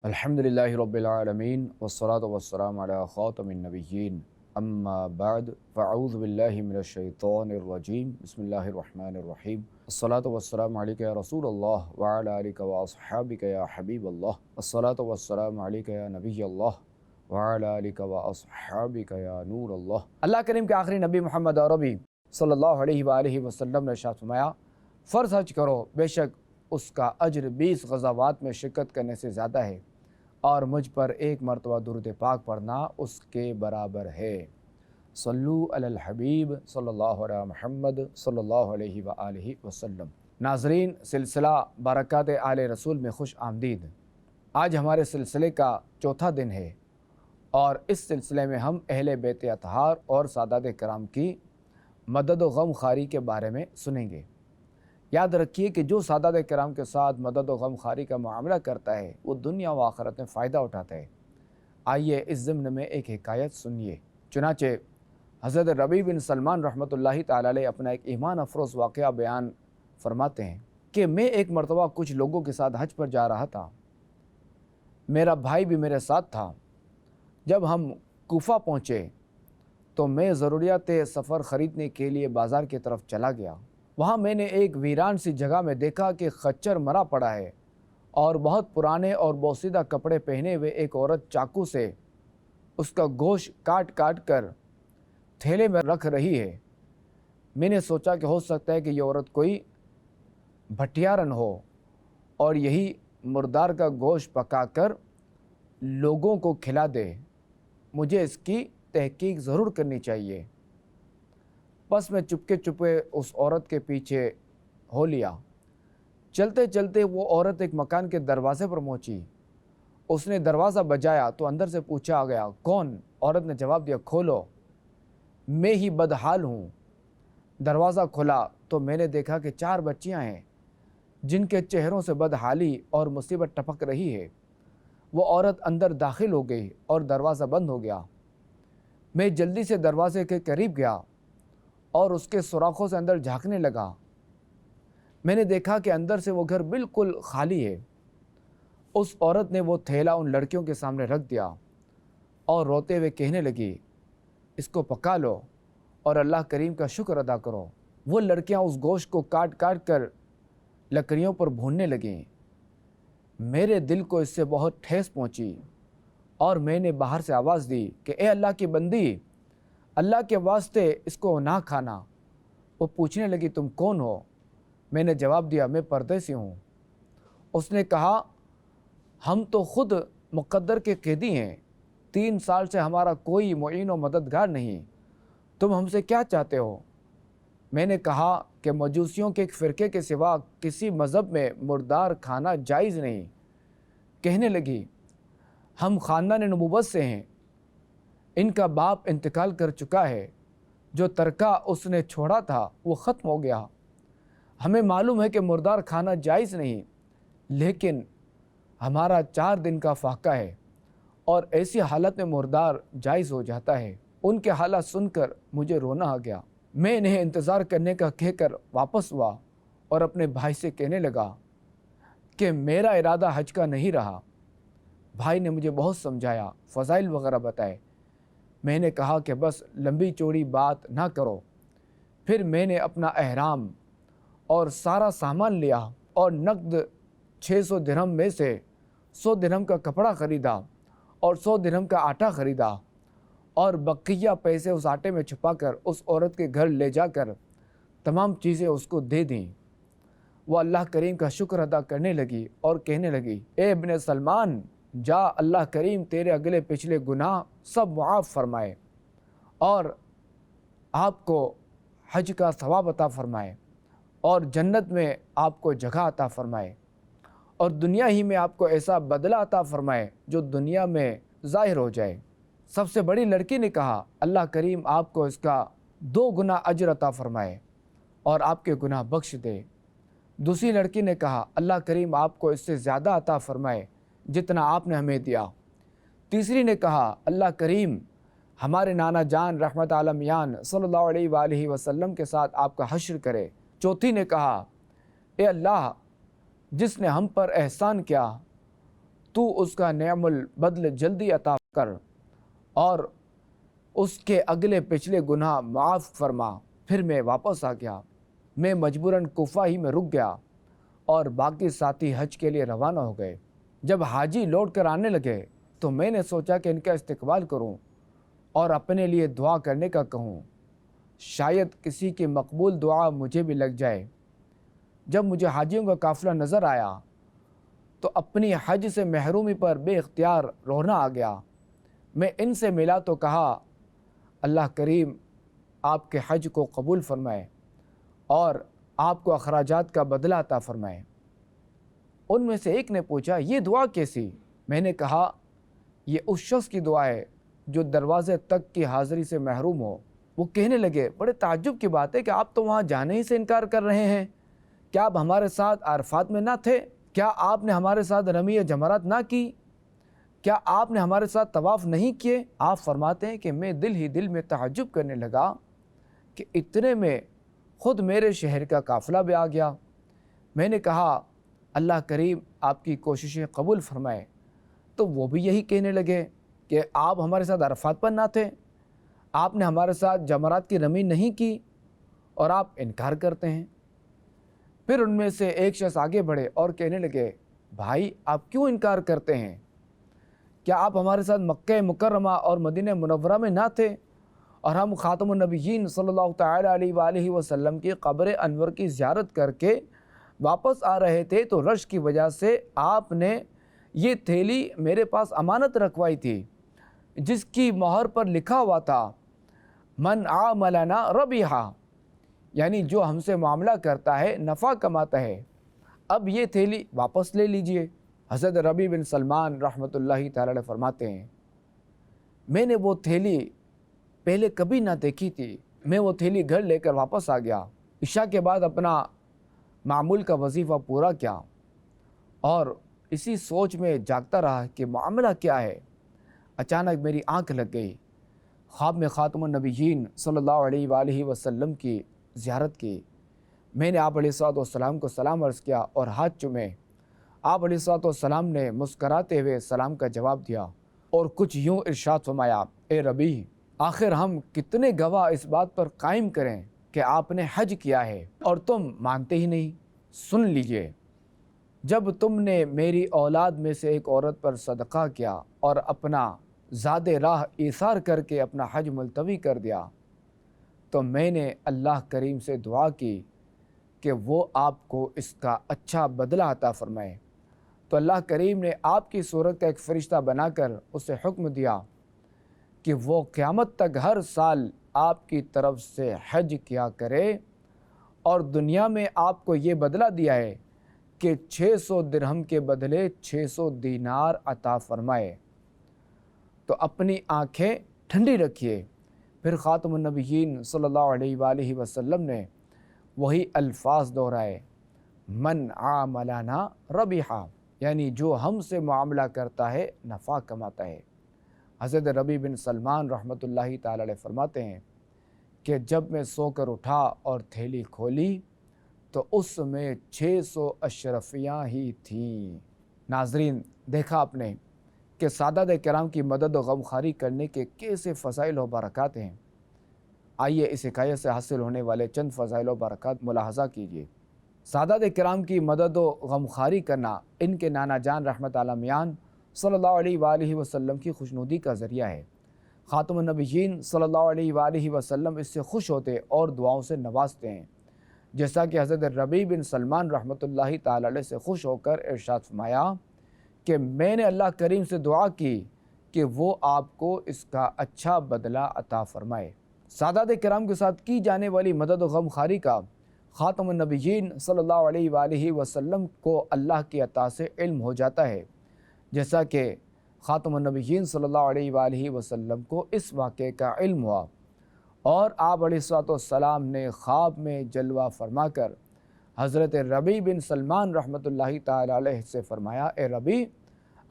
الحمدللہ رب العالمین والصلاة والسلام علی خاتم النبیین اما بعد فاعوذ باللہ من الشیطان الرجیم بسم اللہ الرحمن الرحیم الصلاة والسلام علیک یا رسول اللہ وعلی آلک واصحابک یا حبیب اللہ الصلاة والسلام علیک یا نبی اللہ وعلی آلک واصحابک یا نور اللہ۔ اللہ کریم کے آخری نبی محمد عربی صلی اللہ علیہ وآلہ وسلم نے ارشاد فرمایا، فرض حج کرو، بے شک اس کا اجر 20 غزوات میں شرکت کرنے سے زیادہ ہے، اور مجھ پر ایک مرتبہ درود پاک پڑھنا اس کے برابر ہے۔ صلو علی الحبیب صلی اللہ علیہ محمد صلی اللہ علیہ وآلہ وسلم۔ ناظرین، سلسلہ برکات آل رسول میں خوش آمدید۔ آج ہمارے سلسلے کا چوتھا دن ہے، اور اس سلسلے میں ہم اہل بیت اطہار اور سادات کرام کی مدد و غم خواری کے بارے میں سنیں گے۔ یاد رکھیے کہ جو سادات کرام کے ساتھ مدد و غم خواری کا معاملہ کرتا ہے وہ دنیا و آخرت میں فائدہ اٹھاتا ہے۔ آئیے اس ضمن میں ایک حکایت سنیے۔ چنانچہ حضرت ربیع بن سلمان رحمۃ اللہ تعالی علیہ اپنا ایک ایمان افروز واقعہ بیان فرماتے ہیں کہ میں ایک مرتبہ کچھ لوگوں کے ساتھ حج پر جا رہا تھا۔ میرا بھائی بھی میرے ساتھ تھا۔ جب ہم کوفہ پہنچے تو میں ضروریات سفر خریدنے کے لیے بازار کی طرف چلا گیا۔ وہاں میں نے ایک ویران سی جگہ میں دیکھا کہ خچر مرا پڑا ہے، اور بہت پرانے اور بوسیدہ کپڑے پہنے ہوئے ایک عورت چاقو سے اس کا گوشت کاٹ کاٹ کر تھیلے میں رکھ رہی ہے۔ میں نے سوچا کہ ہو سکتا ہے کہ یہ عورت کوئی بھٹیارن ہو اور یہی مردار کا گوشت پکا کر لوگوں کو کھلا دے۔ مجھے اس کی تحقیق ضرور کرنی چاہیے۔ بس میں چپکے اس عورت کے پیچھے ہو لیا۔ چلتے چلتے وہ عورت ایک مکان کے دروازے پر پہنچی۔ اس نے دروازہ بجایا تو اندر سے پوچھا گیا، کون؟ عورت نے جواب دیا، کھولو، میں ہی بدحال ہوں۔ دروازہ کھلا تو میں نے دیکھا کہ 4 بچیاں ہیں جن کے چہروں سے بدحالی اور مصیبت ٹپک رہی ہے۔ وہ عورت اندر داخل ہو گئی اور دروازہ بند ہو گیا۔ میں جلدی سے دروازے کے قریب گیا اور اس کے سوراخوں سے اندر جھانکنے لگا۔ میں نے دیکھا کہ اندر سے وہ گھر بالکل خالی ہے۔ اس عورت نے وہ تھیلا ان لڑکیوں کے سامنے رکھ دیا اور روتے ہوئے کہنے لگی، اس کو پکا لو اور اللہ کریم کا شکر ادا کرو۔ وہ لڑکیاں اس گوشت کو کاٹ کاٹ کر لکڑیوں پر بھوننے لگیں۔ میرے دل کو اس سے بہت ٹھیس پہنچی، اور میں نے باہر سے آواز دی کہ اے اللہ کی بندی، اللہ کے واسطے اس کو نہ کھانا۔ وہ پوچھنے لگی، تم کون ہو؟ میں نے جواب دیا، میں پردیسی ہوں۔ اس نے کہا، ہم تو خود مقدر کے قیدی ہیں، 3 سال سے ہمارا کوئی معین و مددگار نہیں، تم ہم سے کیا چاہتے ہو؟ میں نے کہا کہ مجوسیوں کے ایک فرقے کے سوا کسی مذہب میں مردار کھانا جائز نہیں۔ کہنے لگی، ہم خاندان نبوت سے ہیں، ان کا باپ انتقال کر چکا ہے، جو ترکہ اس نے چھوڑا تھا وہ ختم ہو گیا۔ ہمیں معلوم ہے کہ مردار کھانا جائز نہیں، لیکن ہمارا 4 دن کا فاقہ ہے، اور ایسی حالت میں مردار جائز ہو جاتا ہے۔ ان کے حالات سن کر مجھے رونا آ گیا۔ میں انہیں انتظار کرنے کا کہہ کر واپس ہوا اور اپنے بھائی سے کہنے لگا کہ میرا ارادہ حج کا نہیں رہا۔ بھائی نے مجھے بہت سمجھایا، فضائل وغیرہ بتائے۔ میں نے کہا کہ بس لمبی چوڑی بات نہ کرو۔ پھر میں نے اپنا احرام اور سارا سامان لیا اور نقد 600 درہم میں سے 100 درہم کا کپڑا خریدا اور 100 درہم کا آٹا خریدا، اور بقیہ پیسے اس آٹے میں چھپا کر اس عورت کے گھر لے جا کر تمام چیزیں اس کو دے دیں۔ وہ اللہ کریم کا شکر ادا کرنے لگی اور کہنے لگی، اے ابن سلمان، جا، اللہ کریم تیرے اگلے پچھلے گناہ سب معاف فرمائے، اور آپ کو حج کا ثواب عطا فرمائے، اور جنت میں آپ کو جگہ عطا فرمائے، اور دنیا ہی میں آپ کو ایسا بدلہ عطا فرمائے جو دنیا میں ظاہر ہو جائے۔ سب سے بڑی لڑکی نے کہا، اللہ کریم آپ کو اس کا 2 گنا اجر عطا فرمائے اور آپ کے گناہ بخش دے۔ دوسری لڑکی نے کہا، اللہ کریم آپ کو اس سے زیادہ عطا فرمائے جتنا آپ نے ہمیں دیا۔ تیسری نے کہا، اللہ کریم ہمارے نانا جان رحمت عالمیان صلی اللہ علیہ وآلہ وسلم کے ساتھ آپ کا حشر کرے۔ چوتھی نے کہا، اے اللہ، جس نے ہم پر احسان کیا تو اس کا نعم البدل جلدی عطا کر اور اس کے اگلے پچھلے گناہ معاف فرما۔ پھر میں واپس آ گیا۔ میں مجبوراً کوفہ ہی میں رک گیا اور باقی ساتھی حج کے لیے روانہ ہو گئے۔ جب حاجی لوٹ کر آنے لگے تو میں نے سوچا کہ ان کا استقبال کروں اور اپنے لیے دعا کرنے کا کہوں، شاید کسی کی مقبول دعا مجھے بھی لگ جائے۔ جب مجھے حاجیوں کا قافلہ نظر آیا تو اپنی حج سے محرومی پر بے اختیار رونا آ گیا۔ میں ان سے ملا تو کہا، اللہ کریم آپ کے حج کو قبول فرمائے اور آپ کو اخراجات کا بدلہ عطا فرمائے۔ ان میں سے ایک نے پوچھا، یہ دعا کیسی؟ میں نے کہا، یہ اس شخص کی دعا ہے جو دروازے تک کی حاضری سے محروم ہو۔ وہ کہنے لگے، بڑے تعجب کی بات ہے کہ آپ تو وہاں جانے ہی سے انکار کر رہے ہیں۔ کیا آپ ہمارے ساتھ عرفات میں نہ تھے؟ کیا آپ نے ہمارے ساتھ رمی جمرات نہ کی؟ کیا آپ نے ہمارے ساتھ طواف نہیں کیے؟ آپ فرماتے ہیں کہ میں دل ہی دل میں تعجب کرنے لگا کہ اتنے میں خود میرے شہر کا قافلہ بھی آ گیا۔ میں نے کہا، اللہ کریم آپ کی کوششیں قبول فرمائے۔ تو وہ بھی یہی کہنے لگے کہ آپ ہمارے ساتھ عرفات پر نہ تھے، آپ نے ہمارے ساتھ جمرات کی رمی نہیں کی اور آپ انکار کرتے ہیں۔ پھر ان میں سے ایک شخص آگے بڑھے اور کہنے لگے، بھائی آپ کیوں انکار کرتے ہیں؟ کیا آپ ہمارے ساتھ مکہ مکرمہ اور مدینہ منورہ میں نہ تھے اور ہم خاتم النبیین صلی اللہ تعالیٰ علیہ وآلہ وسلم کی قبر انور کی زیارت کر کے واپس آ رہے تھے تو رش کی وجہ سے آپ نے یہ تھیلی میرے پاس امانت رکھوائی تھی جس کی مہر پر لکھا ہوا تھا من عاملنا ربیحا، یعنی جو ہم سے معاملہ کرتا ہے نفع کماتا ہے، اب یہ تھیلی واپس لے لیجئے۔ حضرت ربیع بن سلمان رحمۃ اللہ تعالی علیہ فرماتے ہیں، میں نے وہ تھیلی پہلے کبھی نہ دیکھی تھی۔ میں وہ تھیلی گھر لے کر واپس آ گیا، عشاء کے بعد اپنا معمول کا وظیفہ پورا کیا اور اسی سوچ میں جاگتا رہا کہ معاملہ کیا ہے۔ اچانک میری آنکھ لگ گئی، خواب میں خاتم النبیین صلی اللہ علیہ وآلہ وسلم کی زیارت کی۔ میں نے آپ علیہ الصلوۃ والسلام کو سلام عرض کیا اور ہاتھ چومے۔ آپ علیہ الصلوۃ والسلام نے مسکراتے ہوئے سلام کا جواب دیا اور کچھ یوں ارشاد فرمایا، اے ربیع، آخر ہم کتنے گواہ اس بات پر قائم کریں کہ آپ نے حج کیا ہے اور تم مانتے ہی نہیں۔ سن لیجئے، جب تم نے میری اولاد میں سے ایک عورت پر صدقہ کیا اور اپنا زاد راہ ایثار کر کے اپنا حج ملتوی کر دیا تو میں نے اللہ کریم سے دعا کی کہ وہ آپ کو اس کا اچھا بدلہ عطا فرمائے۔ تو اللہ کریم نے آپ کی صورت کا ایک فرشتہ بنا کر اسے حکم دیا کہ وہ قیامت تک ہر سال آپ کی طرف سے حج کیا کرے، اور دنیا میں آپ کو یہ بدلہ دیا ہے کہ 600 درہم کے بدلے 600 دینار عطا فرمائے۔ تو اپنی آنکھیں ٹھنڈی رکھیے۔ پھر خاتم النبیین صلی اللہ علیہ وآلہ وسلم نے وہی الفاظ دہرائے، من عاملنا ربیحا، یعنی جو ہم سے معاملہ کرتا ہے نفع کماتا ہے۔ حضرت ربیع بن سلمان رحمۃ اللہ تعالی علیہ فرماتے ہیں کہ جب میں سو کر اٹھا اور تھیلی کھولی تو اس میں 600 اشرفیاں ہی تھیں۔ ناظرین، دیکھا آپ نے کہ سادات کرام کی مدد و غمخواری کرنے کے کیسے فضائل و برکات ہیں۔ آئیے اس حکایت سے حاصل ہونے والے چند فضائل و برکات ملاحظہ کیجیے۔ سادات کرام کی مدد و غمخواری کرنا ان کے نانا جان رحمت عالمیان صلی اللہ علیہ وآلہ وسلم کی خوشنودی کا ذریعہ ہے۔ خاتم النبیین صلی اللہ علیہ وآلہ وسلم اس سے خوش ہوتے اور دعاؤں سے نوازتے ہیں، جیسا کہ حضرت ربیع بن سلمان رحمۃ اللہ تعالی علیہ سے خوش ہو کر ارشاد فرمایا کہ میں نے اللہ کریم سے دعا کی کہ وہ آپ کو اس کا اچھا بدلہ عطا فرمائے۔ سادات کرام کے ساتھ کی جانے والی مدد و غمخواری کا خاتم النبیین صلی اللہ علیہ وآلہ وسلم کو اللہ کی عطا سے علم ہو جاتا ہے، جیسا کہ خاتم النبیین صلی اللہ علیہ وآلہ وسلم کو اس واقعے کا علم ہوا اور آپ علیہ الصلوۃ والسلام نے خواب میں جلوہ فرما کر حضرت ربیع بن سلمان رحمۃ اللہ تعالی علیہ سے فرمایا، اے ربیع،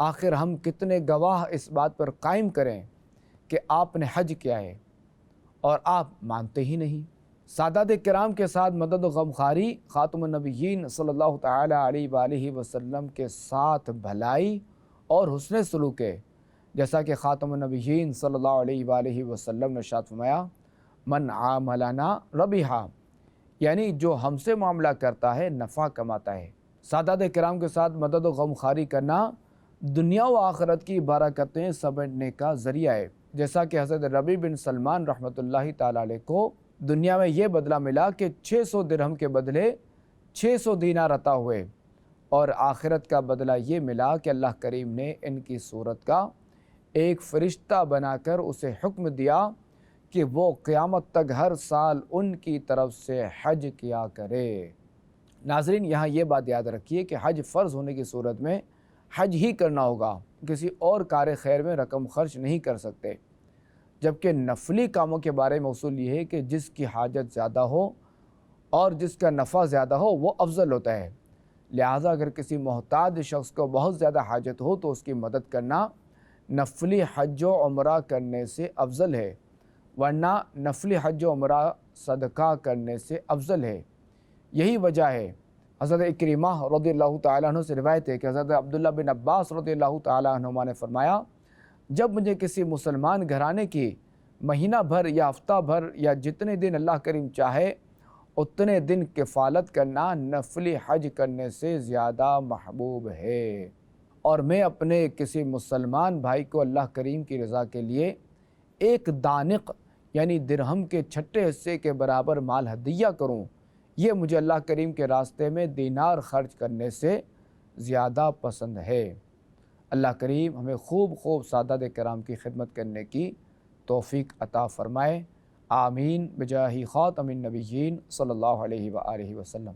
آخر ہم کتنے گواہ اس بات پر قائم کریں کہ آپ نے حج کیا ہے اور آپ مانتے ہی نہیں۔ سادات کرام کے ساتھ مدد و غمخواری خاتم النبیین صلی اللہ تعالی علیہ وآلہ وسلم کے ساتھ بھلائی اور حسن سلوک ہے، جیسا کہ خاتم النبیین صلی اللہ علیہ وآلہ وسلم نے ارشاد فرمایا من عاملنا ربحا، یعنی جو ہم سے معاملہ کرتا ہے نفع کماتا ہے۔ سادات کرام کے ساتھ مدد و غمخواری کرنا دنیا و آخرت کی برکتیں سمیٹنے کا ذریعہ ہے، جیسا کہ حضرت ربیع بن سلمان رحمۃ اللہ تعالیٰ علیہ کو دنیا میں یہ بدلہ ملا کہ 600 درہم کے بدلے 600 دینار عطا ہوئے، اور آخرت کا بدلہ یہ ملا کہ اللہ کریم نے ان کی صورت کا ایک فرشتہ بنا کر اسے حکم دیا کہ وہ قیامت تک ہر سال ان کی طرف سے حج کیا کرے۔ ناظرین، یہاں یہ بات یاد رکھیے کہ حج فرض ہونے کی صورت میں حج ہی کرنا ہوگا، کسی اور کار خیر میں رقم خرچ نہیں کر سکتے، جبکہ نفلی کاموں کے بارے میں اصول یہ ہے کہ جس کی حاجت زیادہ ہو اور جس کا نفع زیادہ ہو وہ افضل ہوتا ہے۔ لہٰذا اگر کسی محتاج شخص کو بہت زیادہ حاجت ہو تو اس کی مدد کرنا نفلی حج و عمرہ کرنے سے افضل ہے، ورنہ نفلی حج و عمرہ صدقہ کرنے سے افضل ہے۔ یہی وجہ ہے حضرت اکرمہ رضی اللہ تعالیٰ عنہ سے روایت ہے کہ حضرت عبداللہ بن عباس رضی اللہ تعالیٰ عنہما نے فرمایا جب مجھے کسی مسلمان گھرانے کی مہینہ بھر یا ہفتہ بھر یا جتنے دن اللہ کریم چاہے اتنے دن کفالت کرنا نفلی حج کرنے سے زیادہ محبوب ہے، اور میں اپنے کسی مسلمان بھائی کو اللہ کریم کی رضا کے لیے ایک دانق یعنی درہم کے چھٹے حصے کے برابر مال ہدیہ کروں، یہ مجھے اللہ کریم کے راستے میں دینار خرچ کرنے سے زیادہ پسند ہے۔ اللہ کریم ہمیں خوب سادات کرام کی خدمت کرنے کی توفیق عطا فرمائے، آمین بجاہ خاتم النبیین صلی اللہ علیہ وآلہ وسلم۔